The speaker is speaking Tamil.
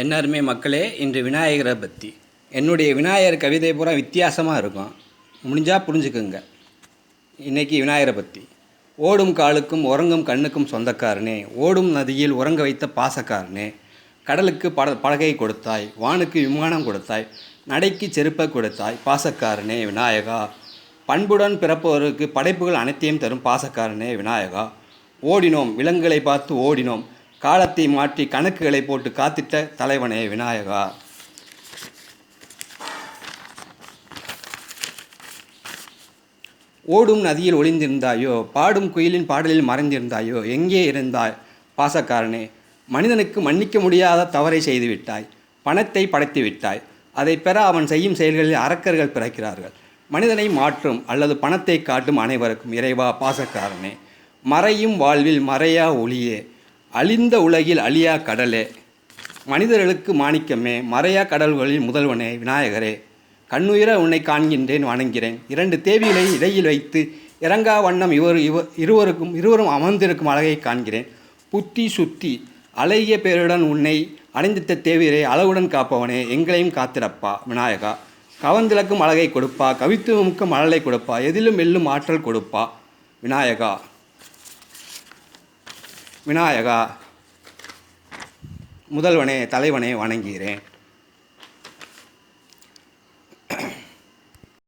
எல்லாருமே மக்களே, இன்று விநாயகரை பற்றி என்னுடைய விநாயகர் கவிதை பூரா வித்தியாசமாக இருக்கும். முடிஞ்சால் புரிஞ்சுக்குங்க. இன்றைக்கி விநாயகரை பற்றி. ஓடும் காலுக்கும் உறங்கும் கண்ணுக்கும் சொந்தக்காரனே, ஓடும் நதியில் உறங்க வைத்த பாசக்காரனே, கடலுக்கு பலகை கொடுத்தாய், வானுக்கு விமானம் கொடுத்தாய், நடைக்கு செருப்பை கொடுத்தாய், பாசக்காரனே விநாயகா. பண்புடன் பிறப்பவருக்கு படைப்புகள் அனைத்தையும் தரும் பாசக்காரனே விநாயகா. ஓடினோம், விலங்குகளை பார்த்து ஓடினோம், காலத்தை மாற்றி கணக்குகளை போட்டு காத்திட்ட தலைவனே விநாயகா. ஓடும் நதியில் ஒளிந்திருந்தாயோ, பாடும் குயிலின் பாடலில் மறைந்திருந்தாயோ, எங்கே இருந்தாய் பாசக்காரனே? மனிதனுக்கு மன்னிக்க முடியாத தவறை செய்துவிட்டாய், பணத்தை படைத்து விட்டாய். அதை பெற அவன் செய்யும் செயல்களில் அரக்கர்கள் பிறக்கிறார்கள். மனிதனை மாற்றும் அல்லது பணத்தை காட்டும் அனைவருக்கும் இறைவா பாசக்காரனே. மறையும் வாழ்வில் மறையா ஒளியே, அழிந்த உலகில் அழியா கடலே, மனிதர்களுக்கு மாணிக்கமே, மறையா கடல்களில் முதல்வனே விநாயகரே. கண்ணுயிர உன்னை காண்கின்றேன், வணங்கிறேன். 2 தேவிகளை இடையில் வைத்து இறங்கா வண்ணம் இருவரும் அமர்ந்திருக்கும் அழகை காண்கிறேன். புத்தி சுத்தி அழகிய பேருடன் உன்னை அடைந்திட்ட தேவியரை அளவுடன் காப்பவனே, எங்களையும் காத்திரப்பா விநாயகா. கவர்ந்திழக்கும் அழகை கொடுப்பா, கவித்துவமுக்கும் அழலை கொடுப்பா, எதிலும் வெல்லும் ஆற்றல் கொடுப்பா விநாயகா. விநாயகா முதல்வனே தலைவனே வணங்குகிறேன்.